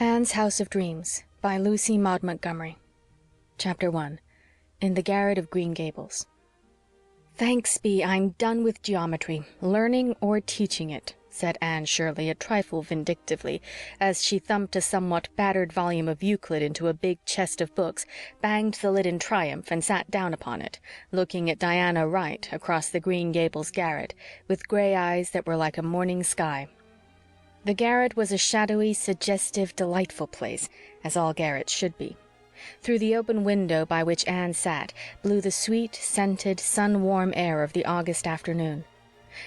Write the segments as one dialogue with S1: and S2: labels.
S1: Anne's House of Dreams by Lucy Maud Montgomery. Chapter 1. In the Garret of Green Gables. "Thanks be, I'm done with geometry, learning or teaching it," said Anne Shirley a trifle vindictively, as she thumped a somewhat battered volume of Euclid into a big chest of books, banged the lid in triumph, and sat down upon it, looking at Diana Wright across the Green Gables garret, with gray eyes that were like a morning sky. The garret was a shadowy, suggestive, delightful place, as all garrets should be. Through the open window by which Anne sat blew the sweet, scented, sun-warm air of the August afternoon.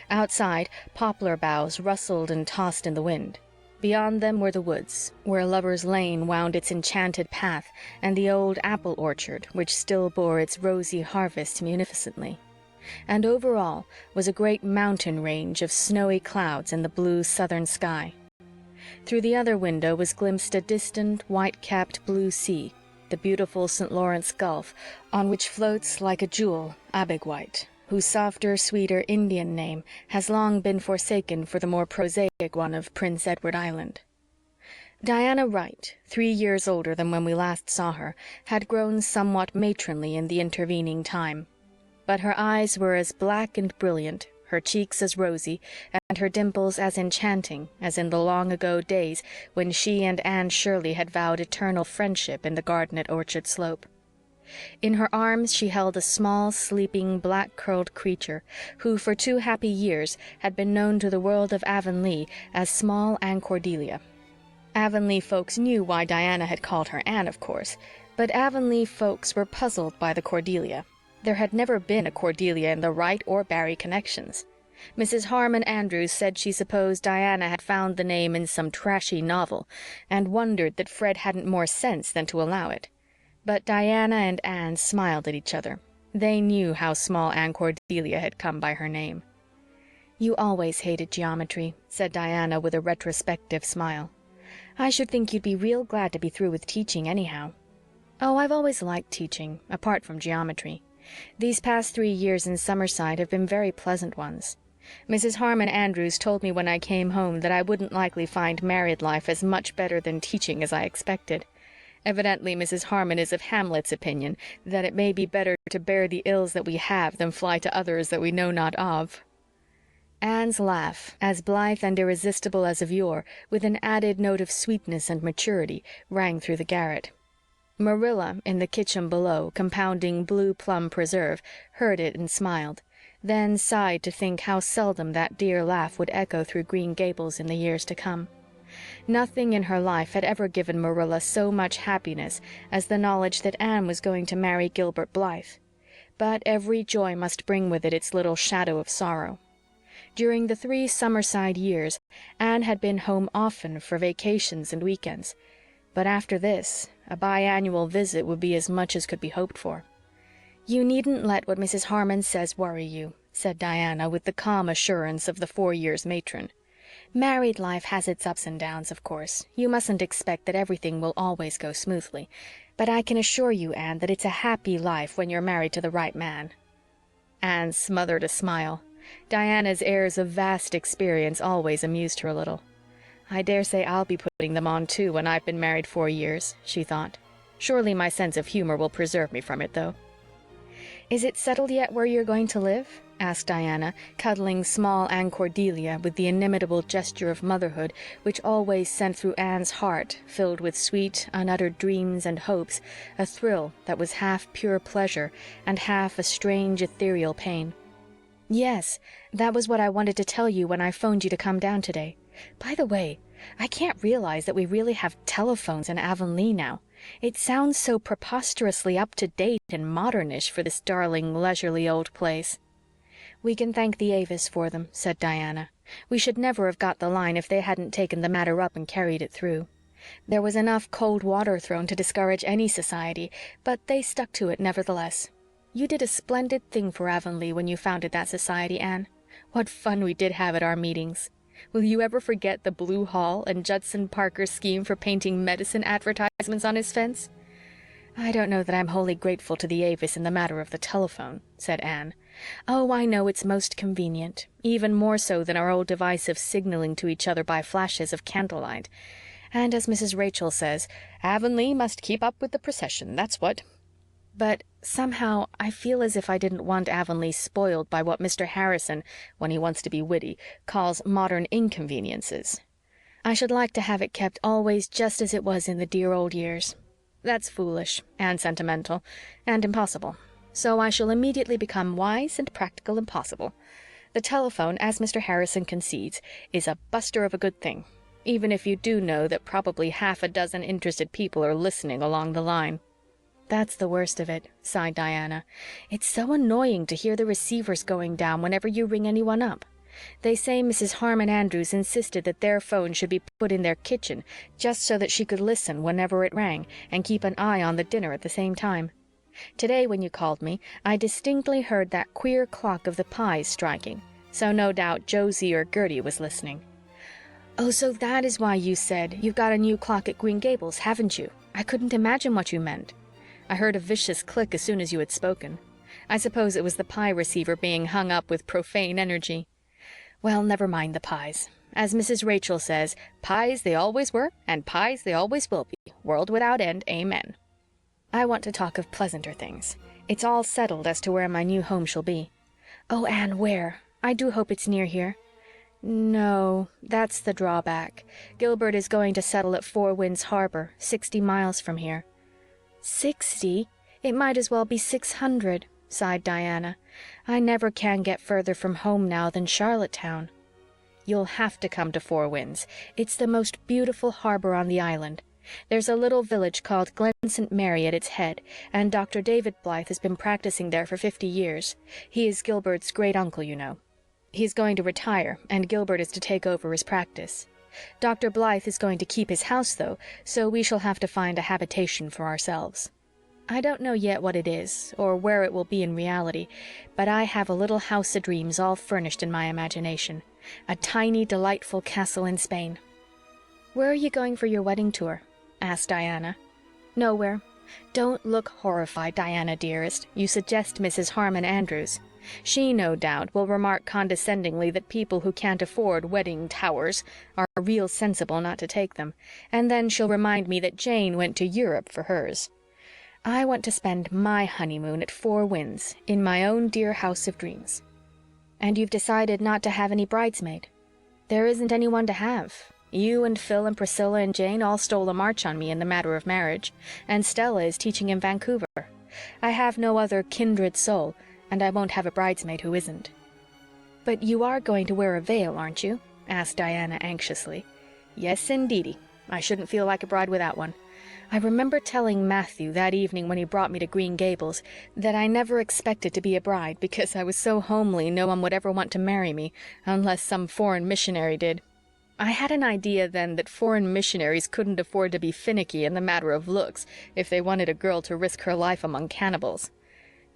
S1: Outside, poplar boughs rustled and tossed in the wind. Beyond them were the woods, where Lover's Lane wound its enchanted path, and the old apple orchard, which still bore its rosy harvest munificently. And over all was a great mountain range of snowy clouds in the blue southern sky. Through the other window was glimpsed a distant, white-capped blue sea, the beautiful St. Lawrence Gulf, on which floats like a jewel Abegweit, whose softer, sweeter Indian name has long been forsaken for the more prosaic one of Prince Edward Island. Diana Wright, 3 years older than when we last saw her, had grown somewhat matronly in the intervening time. But her eyes were as black and brilliant, her cheeks as rosy, and her dimples as enchanting as in the long-ago days when she and Anne Shirley had vowed eternal friendship in the garden at Orchard Slope. In her arms she held a small, sleeping, black-curled creature who for 2 happy years had been known to the world of Avonlea as small Anne Cordelia. Avonlea folks knew why Diana had called her Anne, of course, but Avonlea folks were puzzled by the Cordelia. There had never been a Cordelia in the Wright or Barry connections. Mrs. Harmon Andrews said she supposed Diana had found the name in some trashy novel, and wondered that Fred hadn't more sense than to allow it. But Diana and Anne smiled at each other. They knew how small Anne Cordelia had come by her name. "You always hated geometry," said Diana with a retrospective smile. "I should think you'd be real glad to be through with teaching anyhow." "Oh, I've always liked teaching, apart from geometry. These past 3 years in Summerside have been very pleasant ones. Mrs. Harmon Andrews told me when I came home that I wouldn't likely find married life as much better than teaching as I expected. Evidently Mrs. Harmon is of Hamlet's opinion that it may be better to bear the ills that we have than fly to others that we know not of." Anne's laugh, as blithe and irresistible as of yore, with an added note of sweetness and maturity, rang through the garret. Marilla, in the kitchen below, compounding blue plum preserve, heard it and smiled, then sighed to think how seldom that dear laugh would echo through Green Gables in the years to come. Nothing in her life had ever given Marilla so much happiness as the knowledge that Anne was going to marry Gilbert Blythe. But every joy must bring with it its little shadow of sorrow. During the 3 Summerside years, Anne had been home often for vacations and weekends. But after this, a biannual visit would be as much as could be hoped for. "You needn't let what Mrs. Harmon says worry you," said Diana with the calm assurance of the 4 years matron. "Married life has its ups and downs, of course. You mustn't expect that everything will always go smoothly. But I can assure you, Anne, that it's a happy life when you're married to the right man." Anne smothered a smile. Diana's airs of vast experience always amused her a little. "I dare say I'll be putting them on, too, when I've been married 4 years," she thought. "Surely my sense of humor will preserve me from it, though." "Is it settled yet where you're going to live?" asked Diana, cuddling small Anne Cordelia with the inimitable gesture of motherhood which always sent through Anne's heart, filled with sweet, unuttered dreams and hopes, a thrill that was half pure pleasure and half a strange, ethereal pain. "Yes, that was what I wanted to tell you when I phoned you to come down today. By the way, I can't realize that we really have telephones in Avonlea now. It sounds so preposterously up-to-date and modernish for this darling, leisurely old place." "We can thank the Avis for them," said Diana. "We should never have got the line if they hadn't taken the matter up and carried it through. There was enough cold water thrown to discourage any society, but they stuck to it nevertheless. You did a splendid thing for Avonlea when you founded that society, Anne. What fun we did have at our meetings. Will you ever forget the Blue Hall and Judson Parker's scheme for painting medicine advertisements on his fence?" "I don't know that I'm wholly grateful to the Avis in the matter of the telephone," said Anne. "Oh, I know it's most convenient, even more so than our old device of signaling to each other by flashes of candlelight. And as Mrs. Rachel says, Avonlea must keep up with the procession, that's what. But somehow I feel as if I didn't want Avonlea spoiled by what Mr. Harrison, when he wants to be witty, calls modern inconveniences. I should like to have it kept always just as it was in the dear old years. That's foolish and sentimental and impossible. So I shall immediately become wise and practical and possible. The telephone, as Mr. Harrison concedes, is a buster of a good thing, even if you do know that probably half a dozen interested people are listening along the line. That's the worst of it, sighed Diana. It's so annoying to hear the receivers going down whenever you ring anyone up. They say Mrs. Harmon Andrews insisted that their phone should be put in their kitchen just so that she could listen whenever it rang and keep an eye on the dinner at the same time. Today, when you called me, I distinctly heard that queer clock of the Pyes striking, so no doubt Josie or Gertie was listening. Oh, so that is why you said you've got a new clock at Green Gables, haven't you? I couldn't imagine what you meant. I heard a vicious click as soon as you had spoken. I suppose it was the Pye receiver being hung up with profane energy. Well, never mind the Pyes. As Mrs. Rachel says, Pyes they always were, and Pyes they always will be. World without end, amen. I want to talk of pleasanter things. It's all settled as to where my new home shall be. Oh, Anne, where? I do hope it's near here. No, that's the drawback. Gilbert is going to settle at Four Winds Harbor, 60 miles from here. 60? It might as well be 600, sighed Diana. I never can get further from home now than Charlottetown. You'll have to come to Four Winds. It's the most beautiful harbor on the island. There's a little village called Glen St. Mary at its head, and Dr. David Blythe has been practicing there for 50 years. He is Gilbert's great-uncle, you know. He's going to retire, and Gilbert is to take over his practice. Dr. Blythe is going to keep his house, though, so we shall have to find a habitation for ourselves. I don't know yet what it is, or where it will be in reality, but I have a little house of dreams all furnished in my imagination. A tiny, delightful castle in Spain. Where are you going for your wedding tour? Asked Diana. Nowhere. Don't look horrified, Diana, dearest. You suggest Mrs. Harmon Andrews. She, no doubt, will remark condescendingly that people who can't afford wedding towers are real sensible not to take them, and then she'll remind me that Jane went to Europe for hers. I want to spend my honeymoon at Four Winds, in my own dear house of dreams. And you've decided not to have any bridesmaid? There isn't anyone to have. You and Phil and Priscilla and Jane all stole a march on me in the matter of marriage, and Stella is teaching in Vancouver. I have no other kindred soul, and I won't have a bridesmaid who isn't. But you are going to wear a veil, aren't you? Asked Diana anxiously. Yes, indeedy. I shouldn't feel like a bride without one. I remember telling Matthew that evening when he brought me to Green Gables that I never expected to be a bride because I was so homely no one would ever want to marry me unless some foreign missionary did. I had an idea then that foreign missionaries couldn't afford to be finicky in the matter of looks if they wanted a girl to risk her life among cannibals.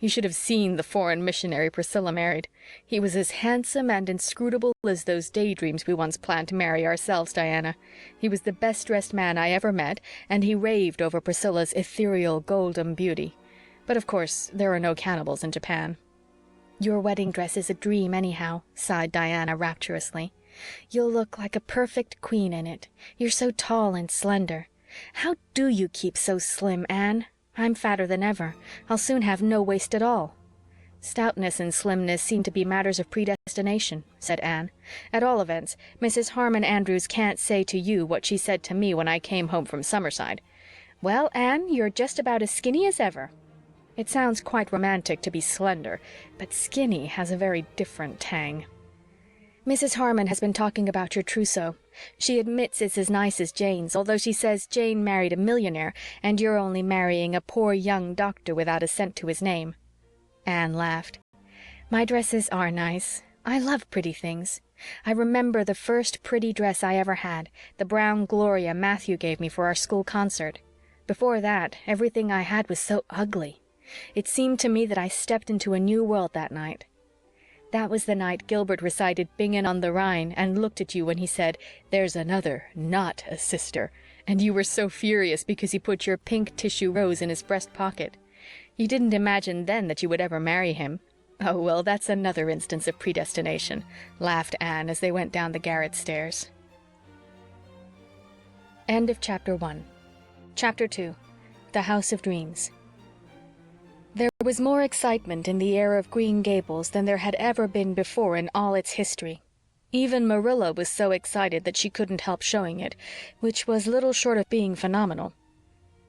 S1: You should have seen the foreign missionary Priscilla married. He was as handsome and inscrutable as those daydreams we once planned to marry ourselves, Diana. He was the best-dressed man I ever met, and he raved over Priscilla's ethereal golden beauty. But of course there are no cannibals in Japan. Your wedding dress is a dream anyhow, sighed Diana rapturously. You'll look like a perfect queen in it. You're so tall and slender. How do you keep so slim, Anne? I'm fatter than ever. I'll soon have no waist at all. Stoutness and slimness seem to be matters of predestination, said Anne. At all events, Mrs. Harmon Andrews can't say to you what she said to me when I came home from Summerside. Well, Anne, you're just about as skinny as ever. It sounds quite romantic to be slender, but skinny has a very different tang. Mrs. Harmon has been talking about your trousseau. She admits it's as nice as Jane's, although she says Jane married a millionaire and you're only marrying a poor young doctor without a cent to his name. Anne laughed. My dresses are nice. I love pretty things. I remember the first pretty dress I ever had, the brown Gloria Matthew gave me for our school concert. Before that, everything I had was so ugly. It seemed to me that I stepped into a new world that night. That was the night Gilbert recited Bingen on the Rhine and looked at you when he said, "There's another, not a sister," and you were so furious because he put your pink tissue rose in his breast pocket. You didn't imagine then that you would ever marry him. Oh, well, that's another instance of predestination, laughed Anne as they went down the garret stairs. End of Chapter 1. Chapter 2. The House of Dreams. There was more excitement in the air of Green Gables than there had ever been before in all its history. Even Marilla was so excited that she couldn't help showing it, which was little short of being phenomenal.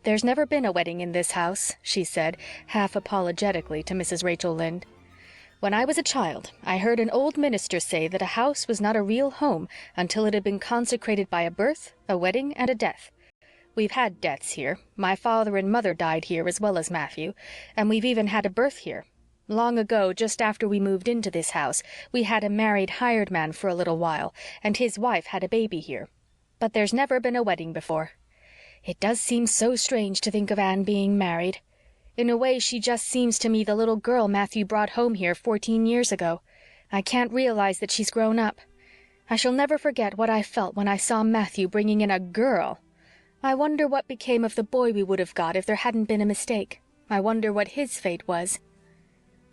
S1: "There's never been a wedding in this house," she said, half apologetically, to Mrs. Rachel Lynde. "When I was a child, I heard an old minister say that a house was not a real home until it had been consecrated by a birth, a wedding, and a death. We've had deaths here. My father and mother died here as well as Matthew, and we've even had a birth here. Long ago, just after we moved into this house, we had a married hired man for a little while, and his wife had a baby here. But there's never been a wedding before. It does seem so strange to think of Anne being married. In a way, she just seems to me the little girl Matthew brought home here 14 years ago. I can't realize that she's grown up. I shall never forget what I felt when I saw Matthew bringing in a girl. I wonder what became of the boy we would have got if there hadn't been a mistake. I wonder what his fate was."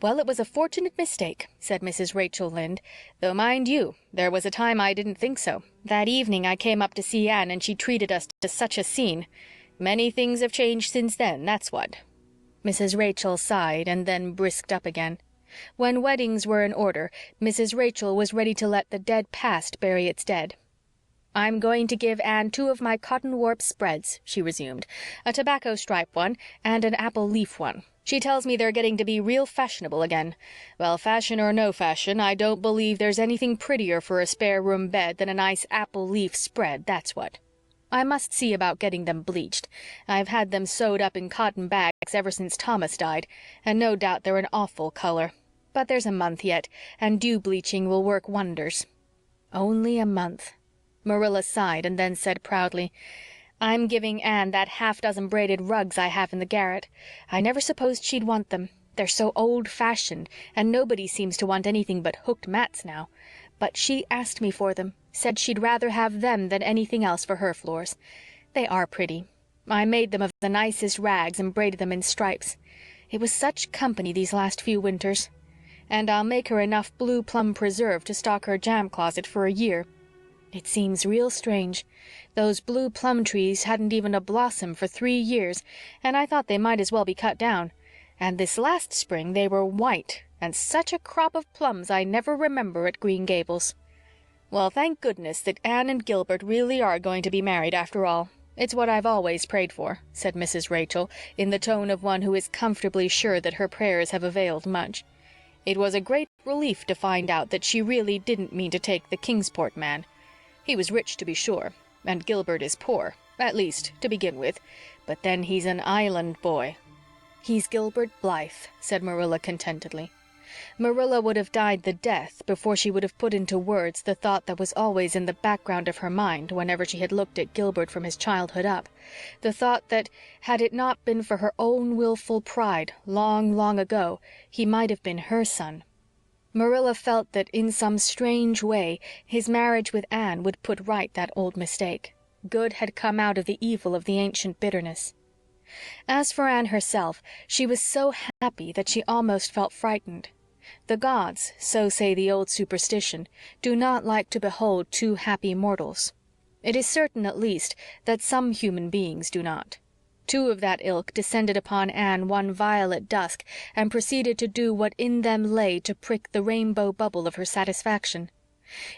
S1: "Well, it was a fortunate mistake," said Mrs. Rachel Lynde, "though, mind you, there was a time I didn't think so. That evening I came up to see Anne and she treated us to such a scene. Many things have changed since then, that's what." Mrs. Rachel sighed and then brisked up again. When weddings were in order, Mrs. Rachel was ready to let the dead past bury its dead. "I'm going to give Anne 2 of my cotton warp spreads," she resumed, "a tobacco stripe one and an apple leaf one. She tells me they're getting to be real fashionable again. Well, fashion or no fashion, I don't believe there's anything prettier for a spare room bed than a nice apple leaf spread, that's what. I must see about getting them bleached. I've had them sewed up in cotton bags ever since Thomas died, and no doubt they're an awful color. But there's a month yet, and dew bleaching will work wonders." Only a month. Marilla sighed and then said proudly, "I'm giving Anne that half-dozen braided rugs I have in the garret. I never supposed she'd want them. They're so old-fashioned, and nobody seems to want anything but hooked mats now. But she asked me for them, said she'd rather have them than anything else for her floors. They are pretty. I made them of the nicest rags and braided them in stripes. It was such company these last few winters. And I'll make her enough blue plum preserve to stock her jam closet for a year. It seems real strange. Those blue plum trees hadn't even a blossom for 3 years, and I thought they might as well be cut down. And this last spring they were white, and such a crop of plums I never remember at Green Gables. Well, thank goodness that Anne and Gilbert really are going to be married after all. It's what I've always prayed for," said Mrs. Rachel, in the tone of one who is comfortably sure that her prayers have availed much. It was a great relief to find out that she really didn't mean to take the Kingsport man. He was rich, to be sure, and Gilbert is poor, at least, to begin with, but then he's an island boy. "He's Gilbert Blythe," said Marilla contentedly. Marilla would have died the death before she would have put into words the thought that was always in the background of her mind whenever she had looked at Gilbert from his childhood up, the thought that, had it not been for her own willful pride, long, long ago, he might have been her son. Marilla felt that in some strange way his marriage with Anne would put right that old mistake. Good had come out of the evil of the ancient bitterness. As for Anne herself, she was so happy that she almost felt frightened. The gods, so say the old superstition, do not like to behold 2 happy mortals. It is certain, at least, that some human beings do not. 2 of that ilk descended upon Anne one violet dusk and proceeded to do what in them lay to prick the rainbow bubble of her satisfaction.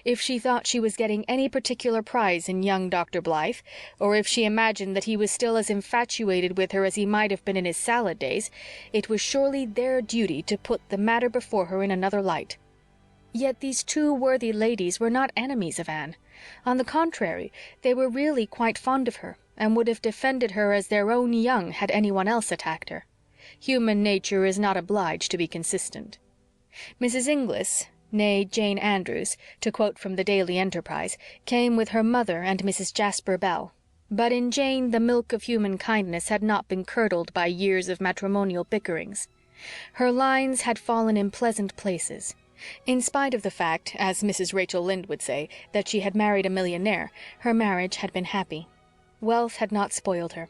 S1: If she thought she was getting any particular prize in young Dr. Blythe, or if she imagined that he was still as infatuated with her as he might have been in his salad days, it was surely their duty to put the matter before her in another light. Yet these 2 worthy ladies were not enemies of Anne. On the contrary, they were really quite fond of her, and would have defended her as their own young had anyone else attacked her. Human nature is not obliged to be consistent. Mrs. Inglis, née Jane Andrews, to quote from the Daily Enterprise, came with her mother and Mrs. Jasper Bell. But in Jane the milk of human kindness had not been curdled by years of matrimonial bickerings. Her lines had fallen in pleasant places. In spite of the fact, as Mrs. Rachel Lynde would say, that she had married a millionaire, her marriage had been happy. Wealth had not spoiled her.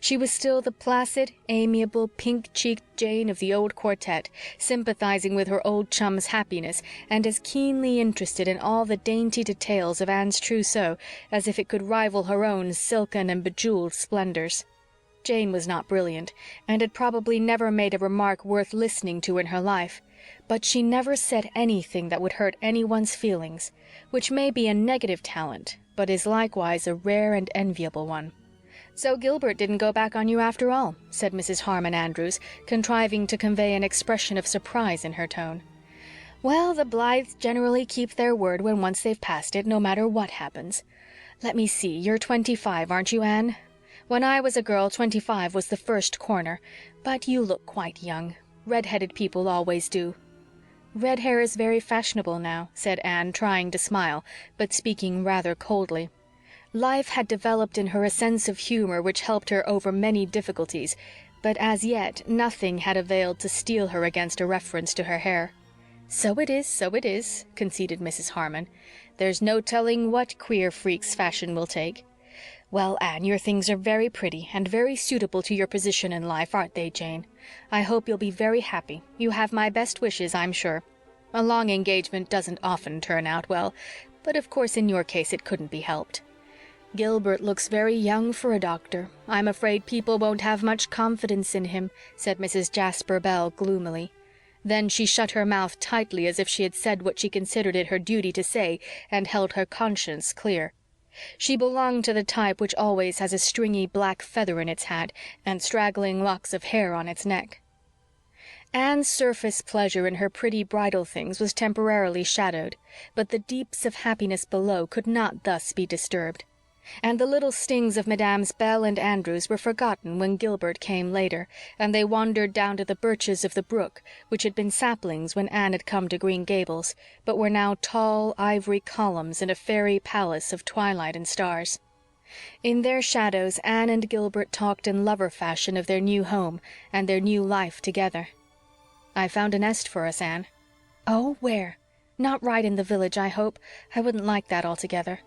S1: She was still the placid, amiable, pink-cheeked Jane of the old quartet, sympathizing with her old chum's happiness and as keenly interested in all the dainty details of Anne's trousseau as if it could rival her own silken and bejeweled splendors. Jane was not brilliant, and had probably never made a remark worth listening to in her life, but she never said anything that would hurt anyone's feelings, which may be a negative talent, but is likewise a rare and enviable one. "So Gilbert didn't go back on you after all," said Mrs. Harmon Andrews, contriving to convey an expression of surprise in her tone. "Well, the Blythes generally keep their word when once they've passed it, no matter what happens. Let me see, you're 25, aren't you, Anne? When I was a girl, 25 was the first corner, but you look quite young. Red-headed people always do." "Red hair is very fashionable now," said Anne, trying to smile, but speaking rather coldly. Life had developed in her a sense of humor which helped her over many difficulties, but as yet nothing had availed to steel her against a reference to her hair. So it is," conceded Mrs. Harmon. "There's no telling what queer freaks fashion will take. Well, Anne, your things are very pretty and very suitable to your position in life, aren't they, Jane? I hope you'll be very happy. You have my best wishes, I'm sure. A long engagement doesn't often turn out well, but of course in your case it couldn't be helped." "Gilbert looks very young for a doctor. I'm afraid people won't have much confidence in him," said Mrs. Jasper Bell gloomily. Then she shut her mouth tightly as if she had said what she considered it her duty to say and held her conscience clear. She belonged to the type which always has a stringy black feather in its hat and straggling locks of hair on its neck. Anne's surface pleasure in her pretty bridal things was temporarily shadowed, but the deeps of happiness below could not thus be disturbed. And the little stings of Mesdames Bell and Andrews were forgotten when Gilbert came later, and they wandered down to the birches of the brook, which had been saplings when Anne had come to Green Gables, but were now tall ivory columns in a fairy palace of twilight and stars. In their shadows Anne and Gilbert talked in lover fashion of their new home and their new life together. "I found a nest for us, Anne." "Oh, where? Not right in the village, I hope. I wouldn't like that altogether."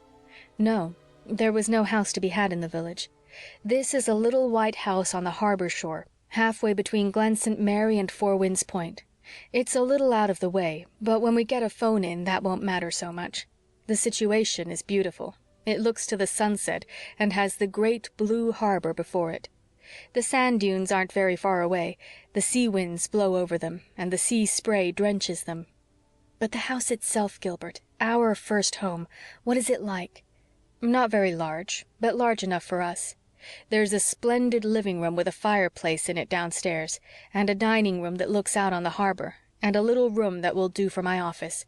S1: "No. There was no house to be had in the village. This is a little white house on the harbor shore, halfway between Glen St. Mary and Four Winds Point. It's a little out of the way, but when we get a phone in that won't matter so much. The situation is beautiful. It looks to the sunset and has the great blue harbor before it. The sand dunes aren't very far away. The sea winds blow over them, and the sea spray drenches them. But the house itself, Gilbert, our first home, what is it like?" "Not very large, but large enough for us. There's a splendid living room with a fireplace in it downstairs, and a dining room that looks out on the harbor, and a little room that will do for my office.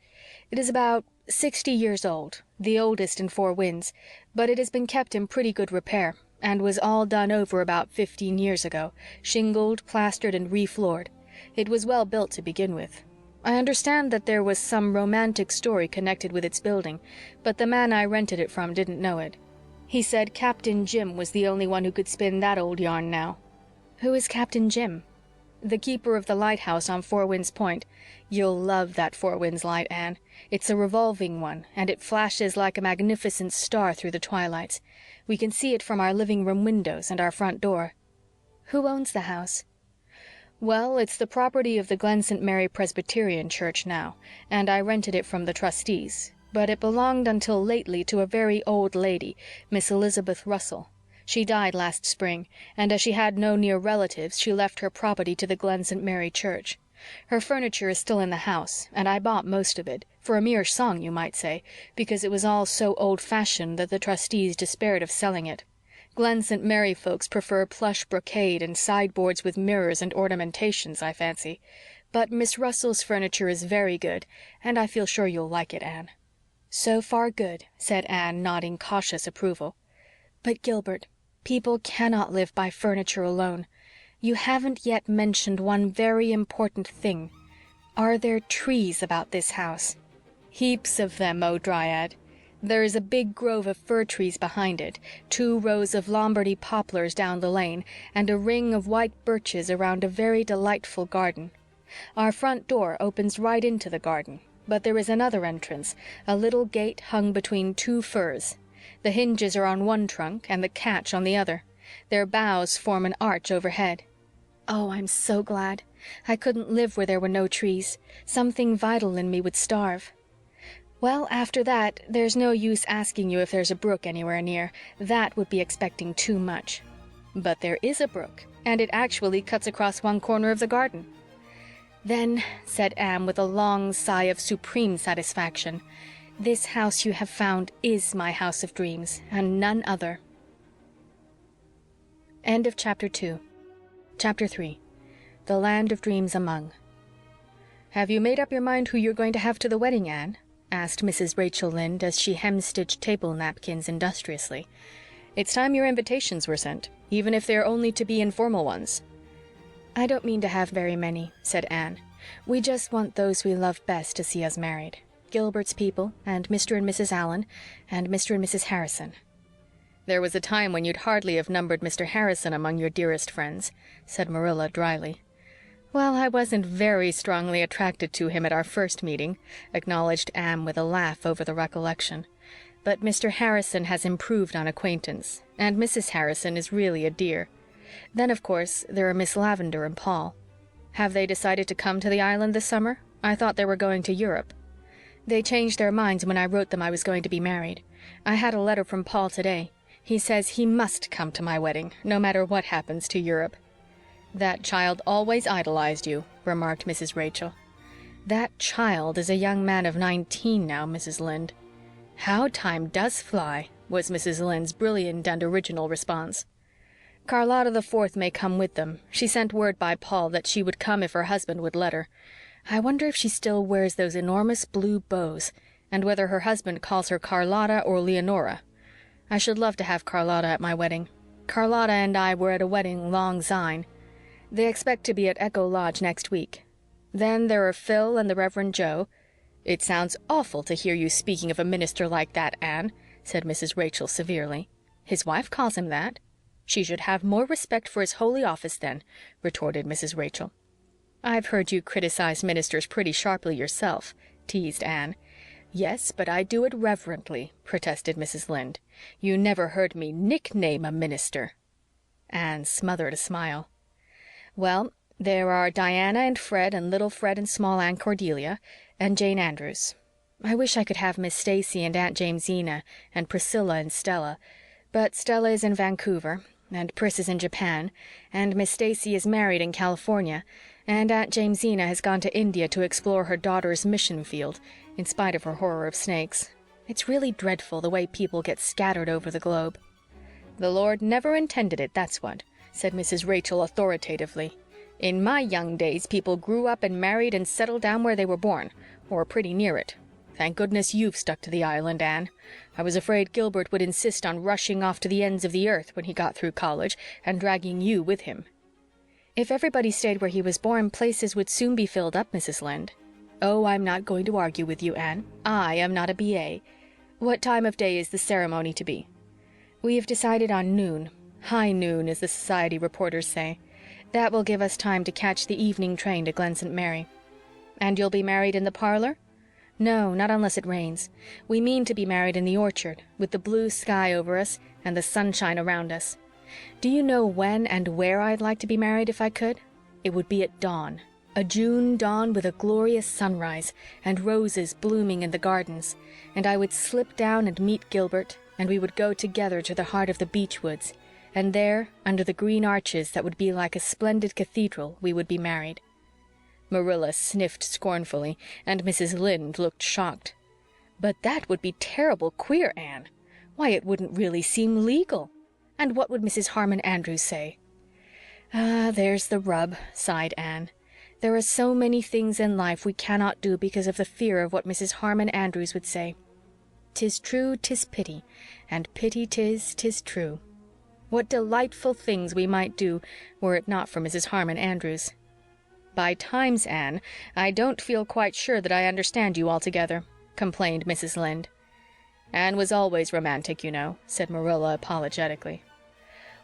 S1: It is about 60 years old, the oldest in Four Winds, but it has been kept in pretty good repair, and was all done over about 15 years ago, shingled, plastered, and refloored. It was well built to begin with. I understand that there was some romantic story connected with its building, but the man I rented it from didn't know it. He said Captain Jim was the only one who could spin that old yarn now." "Who is Captain Jim?" "The keeper of the lighthouse on Four Winds Point. You'll love that Four Winds light, Anne. It's a revolving one, and it flashes like a magnificent star through the twilights. We can see it from our living room windows and our front door." "Who owns the house?" "Well, it's the property of the Glen St. Mary Presbyterian Church now, and I rented it from the trustees, but it belonged until lately to a very old lady, Miss Elizabeth Russell. She died last spring, and as she had no near relatives she left her property to the Glen St. Mary Church. Her furniture is still in the house, and I bought most of it, for a mere song, you might say, because it was all so old-fashioned that the trustees despaired of selling it. Glen St. Mary folks prefer plush brocade and sideboards with mirrors and ornamentations, I fancy. But Miss Russell's furniture is very good, and I feel sure you'll like it, Anne." "So far good," said Anne, nodding cautious approval. "But, Gilbert, people cannot live by furniture alone. You haven't yet mentioned one very important thing. Are there trees about this house?" "Heaps of them, oh Dryad. There is a big grove of fir trees behind it, 2 rows of Lombardy poplars down the lane, and a ring of white birches around a very delightful garden. Our front door opens right into the garden, but there is another entrance, a little gate hung between 2 firs. The hinges are on one trunk and the catch on the other. Their boughs form an arch overhead. Oh, I'm so glad. I couldn't live where there were no trees. Something vital in me would starve. Well, after that, there's no use asking you if there's a brook anywhere near. That would be expecting too much. But there is a brook, and it actually cuts across one corner of the garden. Then, said Anne with a long sigh of supreme satisfaction, this house you have found is my house of dreams, and none other. End of Chapter 2. Chapter 3. The Land of Dreams Among. "Have you made up your mind who you're going to have to the wedding, Anne?" asked Mrs. Rachel Lynde as she hemstitched table napkins industriously. "It's time your invitations were sent, even if they're only to be informal ones." "I don't mean to have very many," said Anne. "We just want those we love best to see us married. Gilbert's people, and Mr. and Mrs. Allan, and Mr. and Mrs. Harrison." "There was a time when you'd hardly have numbered Mr. Harrison among your dearest friends," said Marilla dryly. "Well, I wasn't very strongly attracted to him at our first meeting," acknowledged Anne with a laugh over the recollection. "But Mr. Harrison has improved on acquaintance, and Mrs. Harrison is really a dear. Then, of course, there are Miss Lavendar and Paul. Have they decided to come to the island this summer? I thought they were going to Europe." "They changed their minds when I wrote them I was going to be married. I had a letter from Paul today. He says he must come to my wedding, no matter what happens to Europe." "That child always idolized you," remarked Mrs. Rachel. "That child is a young man of 19 now, Mrs. Lynde." "How time does fly," was Mrs. Lynde's brilliant and original response. "Charlotta the Fourth may come with them. She sent word by Paul that she would come if her husband would let her. I wonder if she still wears those enormous blue bows, and whether her husband calls her Charlotta or Leonora. I should love to have Charlotta at my wedding. Charlotta and I were at a wedding long syne. They expect to be at Echo Lodge next week. Then there are Phil and the Reverend Joe." "It sounds awful to hear you speaking of a minister like that, Anne," said Mrs. Rachel severely. "His wife calls him that." "She should have more respect for his holy office then," retorted Mrs. Rachel. "I've heard you criticize ministers pretty sharply yourself," teased Anne. "Yes, but I do it reverently," protested Mrs. Lynde. "You never heard me nickname a minister." Anne smothered a smile. "Well, there are Diana and Fred and little Fred and small Aunt Cordelia and Jane Andrews. I wish I could have Miss Stacy and Aunt Jamesina and Priscilla and Stella, but Stella is in Vancouver and Pris is in Japan and Miss Stacy is married in California and Aunt Jamesina has gone to India to explore her daughter's mission field, in spite of her horror of snakes. It's really dreadful the way people get scattered over the globe." "The Lord never intended it, that's what," said Mrs. Rachel authoritatively. "In my young days people grew up and married and settled down where they were born, or pretty near it. Thank goodness you've stuck to the island, Anne. I was afraid Gilbert would insist on rushing off to the ends of the earth when he got through college and dragging you with him." "If everybody stayed where he was born, places would soon be filled up, Mrs. Lynde." "Oh, I'm not going to argue with you, Anne. I am not a B.A. What time of day is the ceremony to be?" "We have decided on noon. High noon, as the society reporters say. That will give us time to catch the evening train to Glen St. Mary." "And you'll be married in the parlor?" "No, not unless it rains. We mean to be married in the orchard, with the blue sky over us and the sunshine around us. Do you know when and where I'd like to be married if I could? It would be at dawn. A June dawn with a glorious sunrise and roses blooming in the gardens, and I would slip down and meet Gilbert, and we would go together to the heart of the beech woods, and there, under the green arches that would be like a splendid cathedral, we would be married." Marilla sniffed scornfully, and Mrs. Lynde looked shocked. "But that would be terrible queer, Anne. Why, it wouldn't really seem legal. And what would Mrs. Harmon Andrews say?" "Ah, there's the rub," sighed Anne. "There are so many things in life we cannot do because of the fear of what Mrs. Harmon Andrews would say. 'Tis true, 'tis pity, and pity 'tis true.' What delightful things we might do were it not for Mrs. Harmon Andrews." "By times, Anne, I don't feel quite sure that I understand you altogether," complained Mrs. Lynde. "Anne was always romantic, you know," said Marilla apologetically.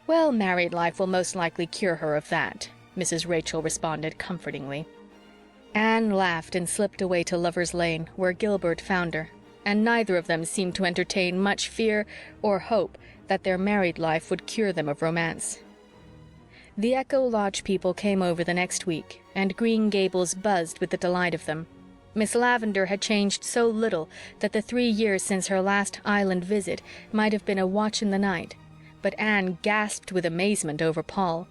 S1: "Well, married life will most likely cure her of that," Mrs. Rachel responded comfortingly. Anne laughed and slipped away to Lover's Lane, where Gilbert found her, and neither of them seemed to entertain much fear or hope that their married life would cure them of romance. The Echo Lodge people came over the next week, and Green Gables buzzed with the delight of them. Miss Lavendar had changed so little that the 3 years since her last island visit might have been a watch in the night, but Anne gasped with amazement over Paul.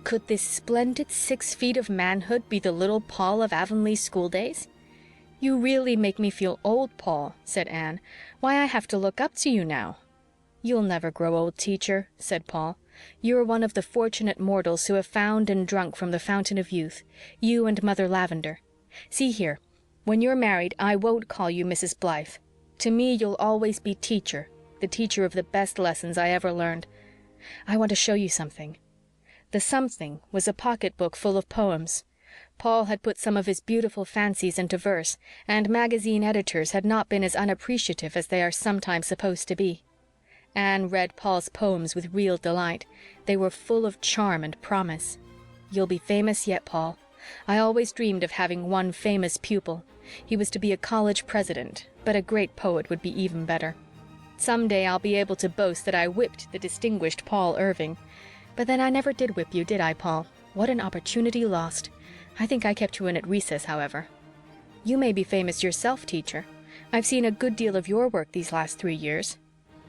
S1: Could this splendid 6 feet of manhood be the little Paul of Avonlea schooldays? "You really make me feel old, Paul," said Anne. "Why, I have to look up to you now." "You'll never grow old, teacher," said Paul. "You're one of the fortunate mortals who have found and drunk from the fountain of youth, you and Mother Lavendar. See here, when you're married I won't call you Mrs. Blythe. To me you'll always be teacher, the teacher of the best lessons I ever learned. I want to show you something." The something was a pocketbook full of poems. Paul had put some of his beautiful fancies into verse, and magazine editors had not been as unappreciative as they are sometimes supposed to be. Anne read Paul's poems with real delight. They were full of charm and promise. "You'll be famous yet, Paul. I always dreamed of having one famous pupil. He was to be a college president, but a great poet would be even better. Someday I'll be able to boast that I whipped the distinguished Paul Irving. But then I never did whip you, did I, Paul? What an opportunity lost. I think I kept you in at recess, however. You may be famous yourself, teacher. I've seen a good deal of your work these last 3 years.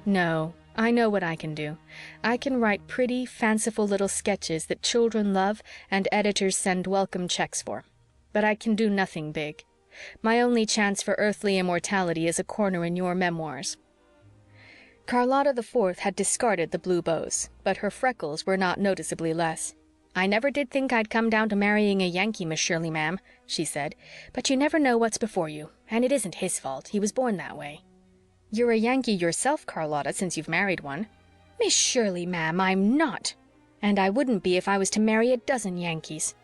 S1: No, I know what I can do. I can write pretty, fanciful little sketches that children love and editors send welcome checks for. But I can do nothing big. My only chance for earthly immortality is a corner in your memoirs." Charlotta the Fourth had discarded the blue bows, but her freckles were not noticeably less. "I never did think I'd come down to marrying a Yankee, Miss Shirley, ma'am," she said. "But you never know what's before you, and it isn't his fault. He was born that way." "You're a Yankee yourself, Charlotta, since you've married one." "Miss Shirley, ma'am, I'm not. And I wouldn't be if I was to marry a dozen Yankees.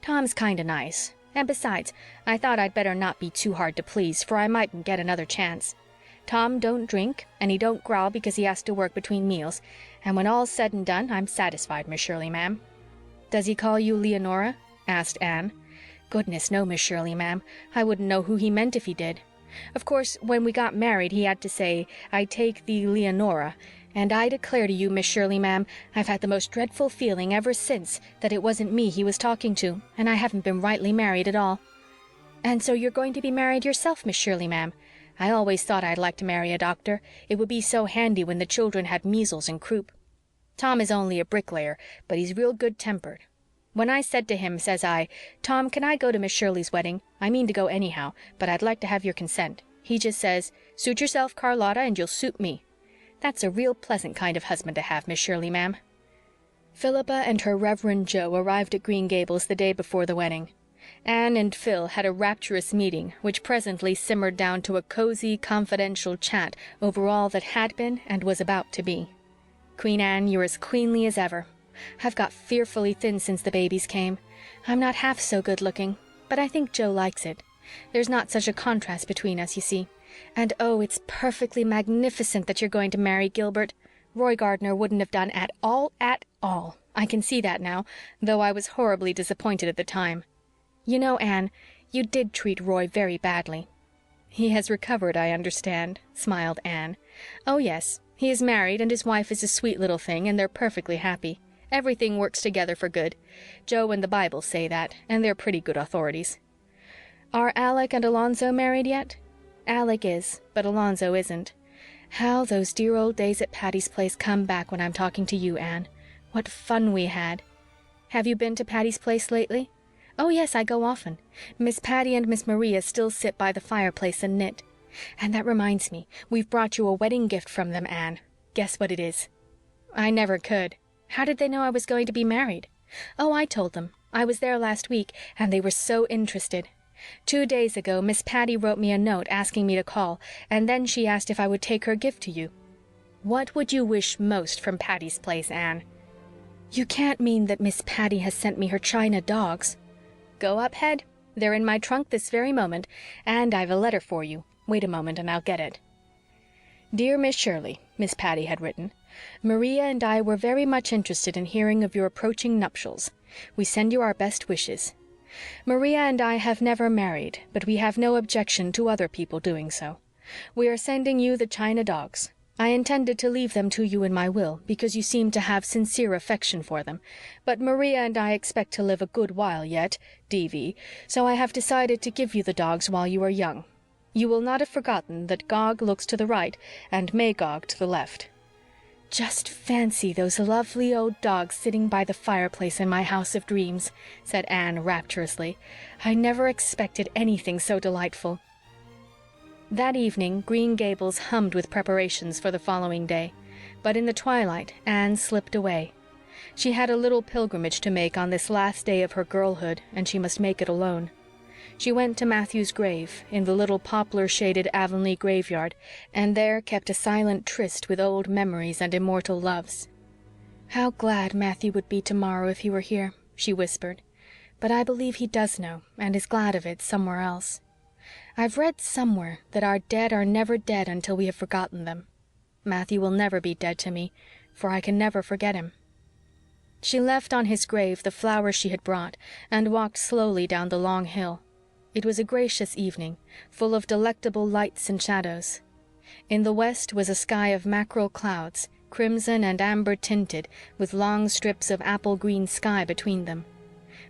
S1: Tom's kind of nice. And besides, I thought I'd better not be too hard to please, for I mightn't get another chance. Tom don't drink, and he don't growl because he has to work between meals, and when all's said and done, I'm satisfied, Miss Shirley, ma'am." "Does he call you Leonora?" asked Anne. "Goodness, no, Miss Shirley, ma'am. I wouldn't know who he meant if he did. Of course, when we got married he had to say, 'I take thee, Leonora,' and I declare to you, Miss Shirley, ma'am, I've had the most dreadful feeling ever since that it wasn't me he was talking to, and I haven't been rightly married at all." "And so you're going to be married yourself, Miss Shirley, ma'am? I always thought I'd like to marry a doctor. It would be so handy when the children had measles and croup. Tom is only a bricklayer, but he's real good-tempered. When I said to him, says I, 'Tom, can I go to Miss Shirley's wedding? I mean to go anyhow, but I'd like to have your consent,' he just says, 'Suit yourself, Charlotta, and you'll suit me.' That's a real pleasant kind of husband to have, Miss Shirley, ma'am." Philippa and her Reverend Joe arrived at Green Gables the day before the wedding. Anne and Phil had a rapturous meeting, which presently simmered down to a cozy, confidential chat over all that had been and was about to be. "Queen Anne, you're as queenly as ever. I've got fearfully thin since the babies came. I'm not half so good looking, but I think Joe likes it. There's not such a contrast between us, you see. And oh, it's perfectly magnificent that you're going to marry Gilbert. Roy Gardner wouldn't have done at all. I can see that now, though I was horribly disappointed at the time. You know, Anne, you did treat Roy very badly." "He has recovered, I understand," smiled Anne. "Oh, yes. He is married, and his wife is a sweet little thing, and they're perfectly happy. Everything works together for good. Joe and the Bible say that, and they're pretty good authorities." "Are Alec and Alonzo married yet?" "Alec is, but Alonzo isn't. How those dear old days at Patty's Place come back when I'm talking to you, Anne. What fun we had. Have you been to Patty's Place lately?" "Oh, yes, I go often. Miss Patty and Miss Maria still sit by the fireplace and knit. And that reminds me, we've brought you a wedding gift from them, Anne. Guess what it is." "I never could. How did they know I was going to be married?" "Oh, I told them. I was there last week, and they were so interested. 2 days ago Miss Patty wrote me a note asking me to call, and then she asked if I would take her gift to you. What would you wish most from Patty's Place, Anne?" "You can't mean that Miss Patty has sent me her china dogs?" "Go up, Head. They're in my trunk this very moment, and I've a letter for you. Wait a moment and I'll get it." "Dear Miss Shirley," Miss Patty had written, "Maria and I were very much interested in hearing of your approaching nuptials. We send you our best wishes. Maria and I have never married, but we have no objection to other people doing so. We are sending you the china dogs. I intended to leave them to you in my will, because you seem to have sincere affection for them. But Maria and I expect to live a good while yet, D.V., so I have decided to give you the dogs while you are young. You will not have forgotten that Gog looks to the right and Magog to the left. Just fancy those lovely old dogs sitting by the fireplace in my house of dreams, said Anne rapturously. I never expected anything so delightful. That evening Green Gables hummed with preparations for the following day, but in the twilight Anne slipped away. She had a little pilgrimage to make on this last day of her girlhood, and she must make it alone. She went to Matthew's grave, in the little poplar-shaded Avonlea graveyard, and there kept a silent tryst with old memories and immortal loves. "How glad Matthew would be tomorrow if he were here," she whispered. "But I believe he does know, and is glad of it somewhere else. I've read somewhere that our dead are never dead until we have forgotten them. Matthew will never be dead to me, for I can never forget him." She left on his grave the flowers she had brought, and walked slowly down the long hill. It was a gracious evening, full of delectable lights and shadows. In the west was a sky of mackerel clouds, crimson and amber tinted, with long strips of apple-green sky between them.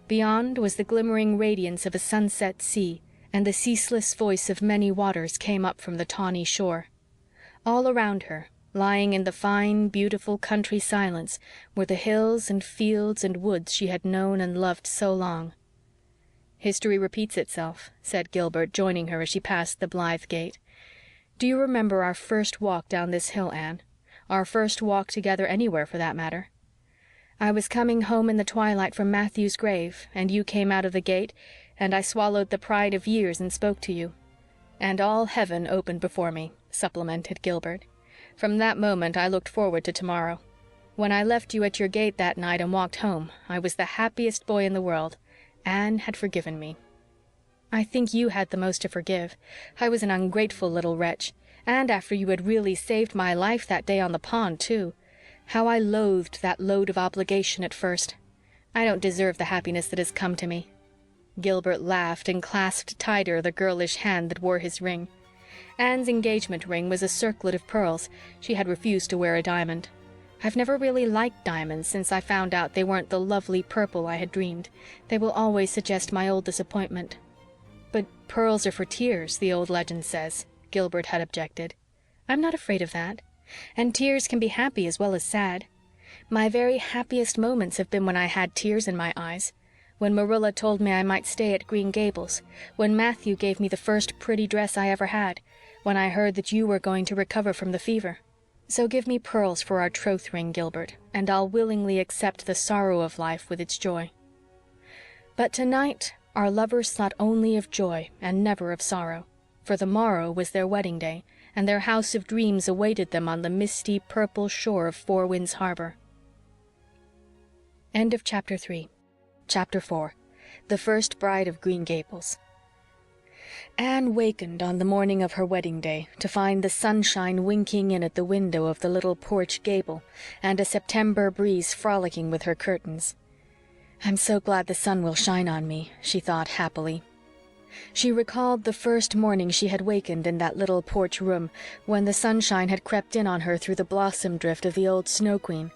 S1: Beyond was the glimmering radiance of a sunset sea, and the ceaseless voice of many waters came up from the tawny shore. All around her, lying in the fine, beautiful country silence, were the hills and fields and woods she had known and loved so long. "History repeats itself," said Gilbert, joining her as she passed the Blythe gate. "Do you remember our first walk down this hill, Anne? Our first walk together anywhere, for that matter? I was coming home in the twilight from Matthew's grave, and you came out of the gate, and I swallowed the pride of years and spoke to you. And all heaven opened before me," supplemented Gilbert. "From that moment I looked forward to tomorrow. When I left you at your gate that night and walked home, I was the happiest boy in the world. Anne had forgiven me." "I think you had the most to forgive. I was an ungrateful little wretch, and after you had really saved my life that day on the pond, too. How I loathed that load of obligation at first. I don't deserve the happiness that has come to me." Gilbert laughed and clasped tighter the girlish hand that wore his ring. Anne's engagement ring was a circlet of pearls. She had refused to wear a diamond. "I've never really liked diamonds since I found out they weren't the lovely purple I had dreamed. They will always suggest my old disappointment." "But pearls are for tears, the old legend says," Gilbert had objected. "I'm not afraid of that. And tears can be happy as well as sad. My very happiest moments have been when I had tears in my eyes. When Marilla told me I might stay at Green Gables, when Matthew gave me the first pretty dress I ever had, when I heard that you were going to recover from the fever. So give me pearls for our troth ring, Gilbert, and I'll willingly accept the sorrow of life with its joy." But tonight our lovers thought only of joy and never of sorrow, for the morrow was their wedding day, and their house of dreams awaited them on the misty purple shore of Four Winds Harbor. End of Chapter 3. Chapter 4. The First Bride of Green Gables. Anne wakened on the morning of her wedding day to find the sunshine winking in at the window of the little porch gable and a September breeze frolicking with her curtains. "I'm so glad the sun will shine on me," she thought happily. She recalled the first morning she had wakened in that little porch room, when the sunshine had crept in on her through the blossom drift of the old Snow Queen.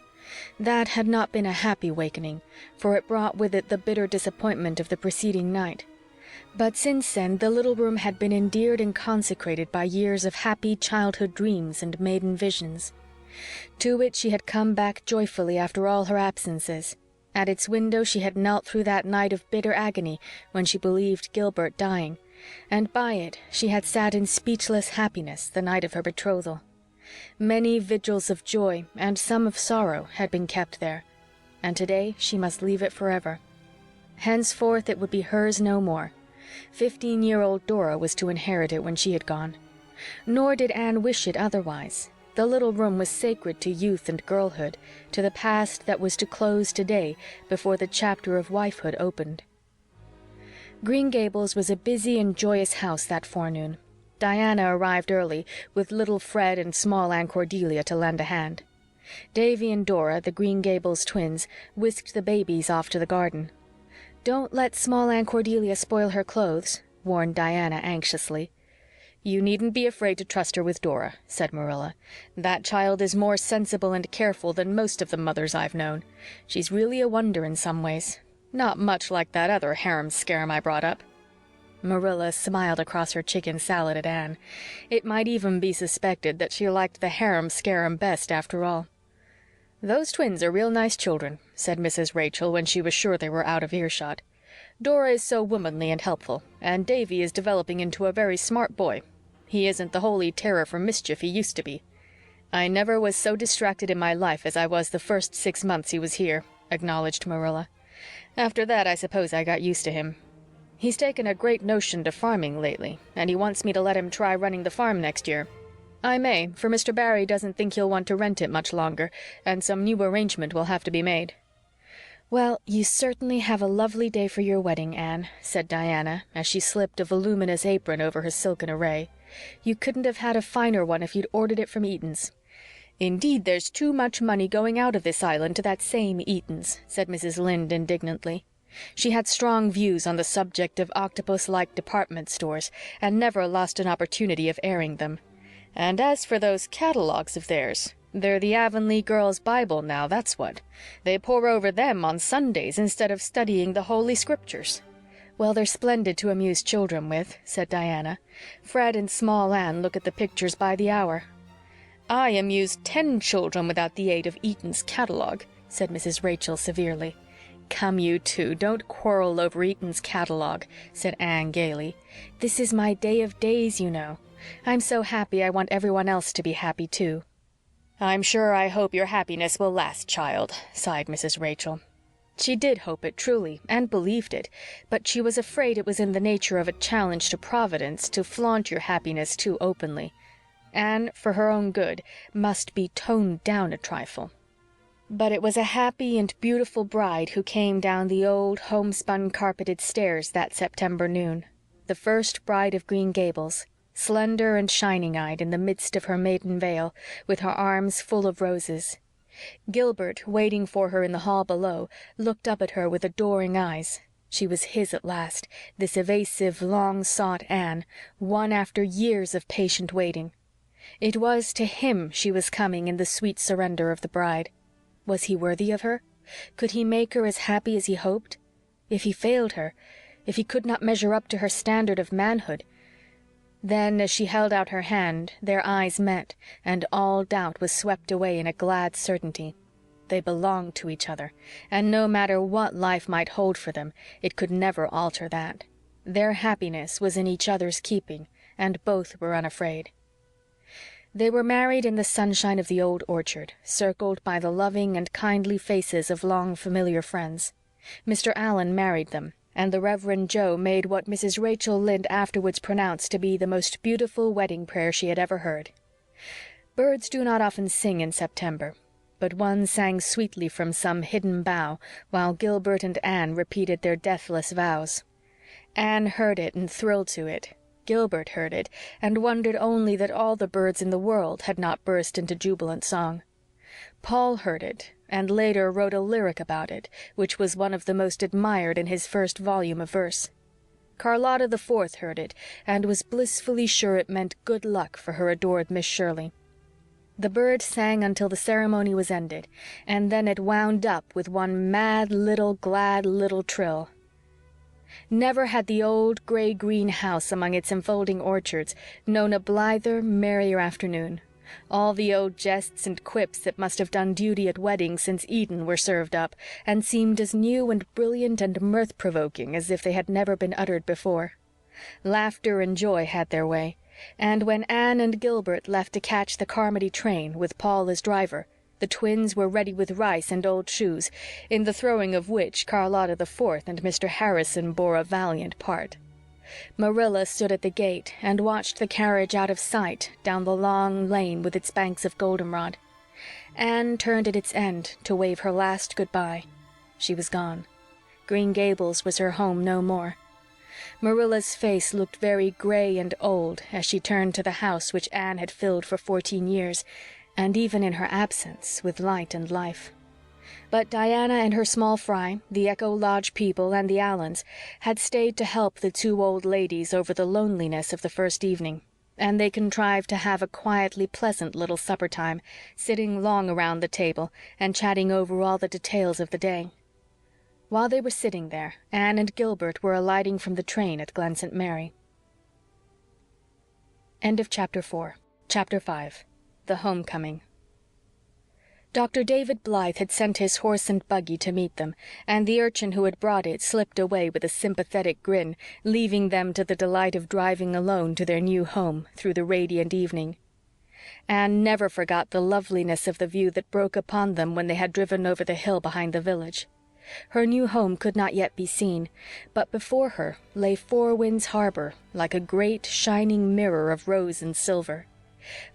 S1: That had not been a happy wakening, for it brought with it the bitter disappointment of the preceding night. But since then the little room had been endeared and consecrated by years of happy childhood dreams and maiden visions. To it she had come back joyfully after all her absences. At its window she had knelt through that night of bitter agony when she believed Gilbert dying, and by it she had sat in speechless happiness the night of her betrothal. Many vigils of joy and some of sorrow had been kept there, and today she must leave it forever. Henceforth it would be hers no more. 15-year-old Dora was to inherit it when she had gone. Nor did Anne wish it otherwise. The little room was sacred to youth and girlhood, to the past that was to close today before the chapter of wifehood opened. Green Gables was a busy and joyous house that forenoon. Diana arrived early, with little Fred and small Aunt Cordelia to lend a hand. Davy and Dora, the Green Gables twins, whisked the babies off to the garden. "Don't let small Aunt Cordelia spoil her clothes," warned Diana anxiously. "You needn't be afraid to trust her with Dora," said Marilla. "That child is more sensible and careful than most of the mothers I've known. She's really a wonder in some ways. Not much like that other harum-scarum I brought up." Marilla smiled across her chicken salad at Anne. It might even be suspected that she liked the harum-scarum best after all. "Those twins are real nice children," said Mrs. Rachel when she was sure they were out of earshot. "Dora is so womanly and helpful, and Davy is developing into a very smart boy. He isn't the holy terror for mischief he used to be. I never was so distracted in my life as I was the first 6 months he was here," acknowledged Marilla. "After that, I suppose I got used to him. He's taken a great notion to farming lately, and he wants me to let him try running the farm next year. I may, for Mr. Barry doesn't think he'll want to rent it much longer, and some new arrangement will have to be made." "Well, you certainly have a lovely day for your wedding, Anne," said Diana, as she slipped a voluminous apron over her silken array. "You couldn't have had a finer one if you'd ordered it from Eaton's." "Indeed, there's too much money going out of this island to that same Eaton's," said Mrs. Lynde indignantly. She had strong views on the subject of octopus-like department stores, and never lost an opportunity of airing them. "And as for those catalogues of theirs, they're the Avonlea girls' Bible now, that's what. They pore over them on Sundays instead of studying the Holy Scriptures." "Well, they're splendid to amuse children with," said Diana. "Fred and Small Anne look at the pictures by the hour." "I amused 10 children without the aid of Eaton's catalogue," said Mrs. Rachel severely. "Come, you two, don't quarrel over Eaton's catalogue," said Anne gaily. "This is my day of days, you know. I'm so happy I want everyone else to be happy, too." "I'm sure I hope your happiness will last, child," sighed Mrs. Rachel. She did hope it truly, and believed it, but she was afraid it was in the nature of a challenge to Providence to flaunt your happiness too openly. Anne, for her own good, must be toned down a trifle. But it was a happy and beautiful bride who came down the old homespun carpeted stairs that September noon, the first bride of Green Gables, slender and shining-eyed in the midst of her maiden veil, with her arms full of roses. Gilbert, waiting for her in the hall below, looked up at her with adoring eyes. She was his at last, this evasive, long-sought Anne, won after years of patient waiting. It was to him she was coming in the sweet surrender of the bride. Was he worthy of her? Could he make her as happy as he hoped? If he failed her, if he could not measure up to her standard of manhood— Then, as she held out her hand, their eyes met, and all doubt was swept away in a glad certainty. They belonged to each other, and no matter what life might hold for them, it could never alter that. Their happiness was in each other's keeping, and both were unafraid. They were married in the sunshine of the old orchard, circled by the loving and kindly faces of long familiar friends. Mr. Allan married them, and the Reverend Joe made what Mrs. Rachel Lynde afterwards pronounced to be the most beautiful wedding prayer she had ever heard. Birds do not often sing in September, but one sang sweetly from some hidden bough while Gilbert and Anne repeated their deathless vows. Anne heard it and thrilled to it. Gilbert heard it and wondered only that all the birds in the world had not burst into jubilant song. Paul heard it and later wrote a lyric about it, which was one of the most admired in his first volume of verse. Charlotta the Fourth heard it and was blissfully sure it meant good luck for her adored Miss Shirley. The bird sang until the ceremony was ended, and then it wound up with one mad little, glad little trill. Never had the old gray-green house among its enfolding orchards known a blither, merrier afternoon. All the old jests and quips that must have done duty at weddings since Eden were served up, and seemed as new and brilliant and mirth-provoking as if they had never been uttered before. Laughter and joy had their way, and when Anne and Gilbert left to catch the Carmody train, with Paul as driver, the twins were ready with rice and old shoes, in the throwing of which Charlotta the Fourth and Mr. Harrison bore a valiant part. Marilla stood at the gate and watched the carriage out of sight down the long lane with its banks of goldenrod. Anne turned at its end to wave her last goodbye. She was gone. Green Gables was her home no more. Marilla's face looked very gray and old as she turned to the house which Anne had filled for 14 years, and even in her absence, with light and life. But Diana and her small fry, the Echo Lodge people, and the Allans had stayed to help the two old ladies over the loneliness of the first evening. and they contrived to have a quietly pleasant little supper time, sitting long around the table and chatting over all the details of the day. While they were sitting there, Anne and Gilbert were alighting from the train at Glen St. Mary. End of Chapter 4. Chapter 5. The Homecoming. Dr. David Blythe had sent his horse and buggy to meet them, and the urchin who had brought it slipped away with a sympathetic grin, leaving them to the delight of driving alone to their new home through the radiant evening. Anne never forgot the loveliness of the view that broke upon them when they had driven over the hill behind the village. Her new home could not yet be seen, but before her lay Four Winds Harbor, like a great, shining mirror of rose and silver.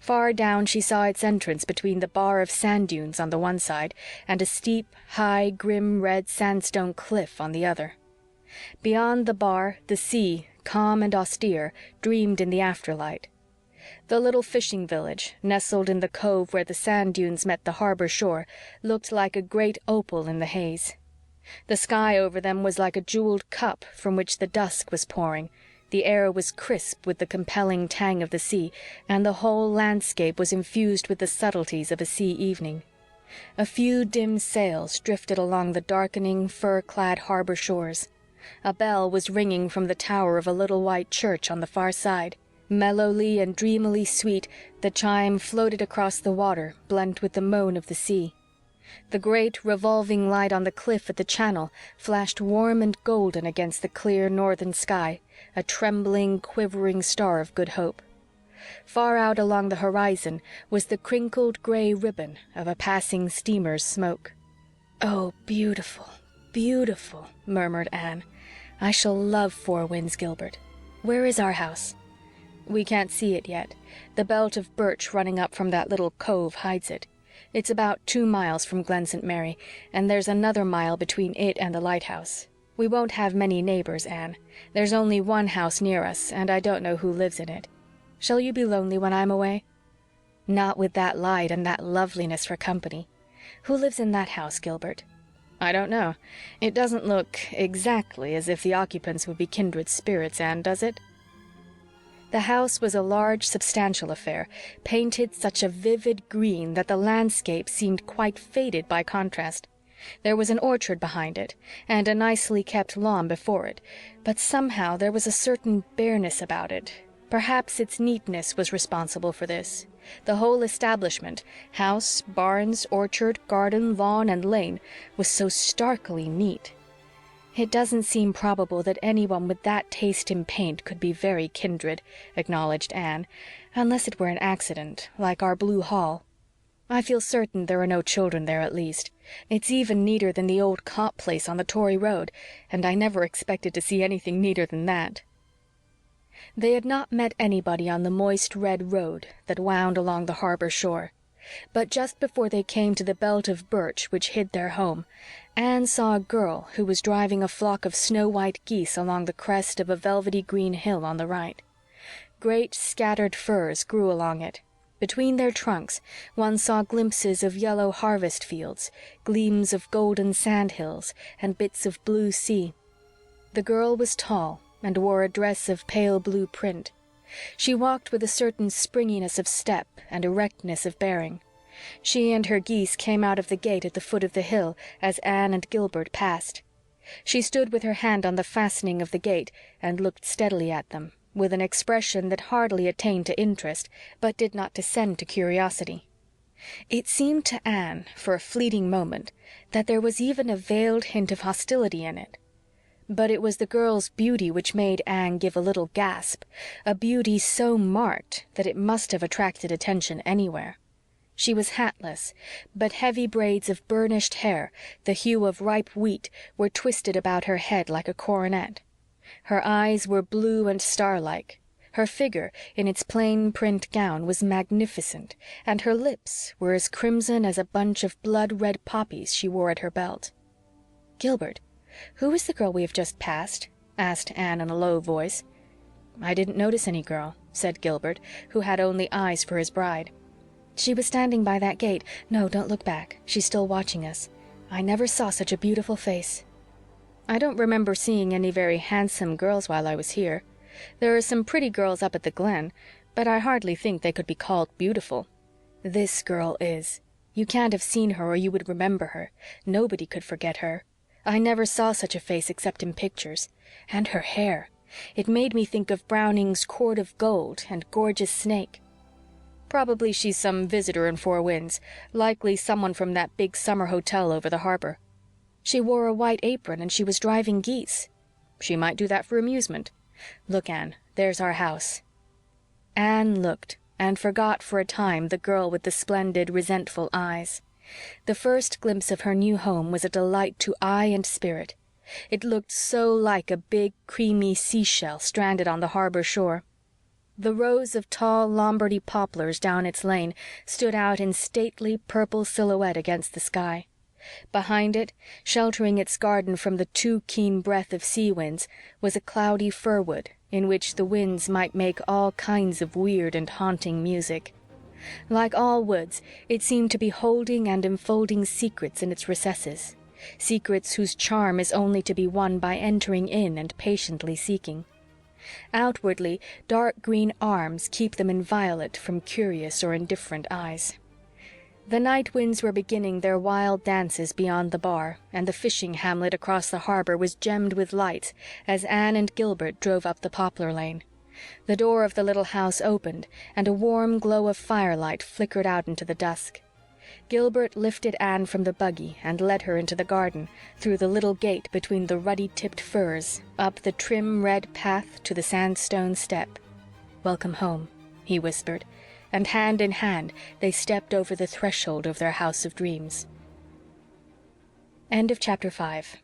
S1: Far down she saw its entrance between the bar of sand dunes on the one side and a steep, high, grim red sandstone cliff on the other. Beyond the bar, the sea, calm and austere, dreamed in the afterlight. The little fishing village, nestled in the cove where the sand dunes met the harbor shore, looked like a great opal in the haze. The sky over them was like a jeweled cup from which the dusk was pouring. The air was crisp with the compelling tang of the sea, and the whole landscape was infused with the subtleties of a sea evening. A few dim sails drifted along the darkening, fir-clad harbor shores. A bell was ringing from the tower of a little white church on the far side. Mellowly and dreamily sweet, the chime floated across the water, blent with the moan of the sea. The great revolving light on the cliff at the channel flashed warm and golden against the clear northern sky, a trembling, quivering star of good hope. Far out along the horizon was the crinkled gray ribbon of a passing steamer's smoke. "Oh, beautiful, beautiful," murmured Anne. "I shall love Four Winds, Gilbert. Where is our house?" "We can't see it yet. The belt of birch running up from that little cove hides it. It's about 2 miles from Glen St. Mary, and there's another mile between it and the lighthouse. We won't have many neighbors, Anne. There's only one house near us, and I don't know who lives in it. Shall you be lonely when I'm away?" "Not with that light and that loveliness for company. Who lives in that house, Gilbert?" "I don't know. It doesn't look exactly as if the occupants would be kindred spirits, Anne, does it?" The house was a large, substantial affair, painted such a vivid green that the landscape seemed quite faded by contrast. There was an orchard behind it, and a nicely kept lawn before it, but somehow there was a certain bareness about it. Perhaps its neatness was responsible for this. The whole establishment, house, barns, orchard, garden, lawn, and lane, was so starkly neat. "It doesn't seem probable that anyone with that taste in paint could be very kindred," acknowledged Anne, "unless it were an accident, like our blue hall. I feel certain there are no children there, at least. It's even neater than the old Copp place on the Tory Road, and I never expected to see anything neater than that." They had not met anybody on the moist red road that wound along the harbor shore. But just before they came to the belt of birch which hid their home, Anne saw a girl who was driving a flock of snow-white geese along the crest of a velvety green hill on the right. Great scattered firs grew along it. Between their trunks one saw glimpses of yellow harvest fields, gleams of golden sand-hills, and bits of blue sea. The girl was tall and wore a dress of pale blue print. She walked with a certain springiness of step and erectness of bearing. She and her geese came out of the gate at the foot of the hill as Anne and Gilbert passed. She stood with her hand on the fastening of the gate and looked steadily at them, with an expression that hardly attained to interest, but did not descend to curiosity. It seemed to Anne, for a fleeting moment, that there was even a veiled hint of hostility in it. But it was the girl's beauty which made Anne give a little gasp, a beauty so marked that it must have attracted attention anywhere. She was hatless, but heavy braids of burnished hair, the hue of ripe wheat, were twisted about her head like a coronet. Her eyes were blue and star-like. Her figure, in its plain print gown, was magnificent, and her lips were as crimson as a bunch of blood-red poppies she wore at her belt. "Gilbert, who is the girl we have just passed?" asked Anne in a low voice. "I didn't notice any girl," said Gilbert, who had only eyes for his bride. "She was standing by that gate. No, don't look back. She's still watching us. I never saw such a beautiful face." "I don't remember seeing any very handsome girls while I was here. There are some pretty girls up at the Glen, but I hardly think they could be called beautiful. This girl is. You can't have seen her or you would remember her. Nobody could forget her. I never saw such a face except in pictures. And her hair. It made me think of Browning's Cord of Gold and Gorgeous Snake. Probably she's some visitor in Four Winds, likely someone from that big summer hotel over the harbor. She wore a white apron and she was driving geese. She might do that for amusement. Look, Anne, there's our house." Anne looked and forgot for a time the girl with the splendid, resentful eyes. The first glimpse of her new home was a delight to eye and spirit. It looked so like a big, creamy seashell stranded on the harbor shore. The rows of tall Lombardy poplars down its lane stood out in stately purple silhouette against the sky. Behind it, sheltering its garden from the too keen breath of sea winds, was a cloudy firwood in which the winds might make all kinds of weird and haunting music. Like all woods, it seemed to be holding and enfolding secrets in its recesses, secrets whose charm is only to be won by entering in and patiently seeking. Outwardly, dark green arms keep them inviolate from curious or indifferent eyes. The night winds were beginning their wild dances beyond the bar, and the fishing hamlet across the harbor was gemmed with lights as Anne and Gilbert drove up the poplar lane. The door of the little house opened, and a warm glow of firelight flickered out into the dusk. Gilbert lifted Anne from the buggy and led her into the garden, through the little gate between the ruddy-tipped firs, up the trim red path to the sandstone step. "Welcome home," he whispered, and hand in hand they stepped over the threshold of their house of dreams. End of chapter 5.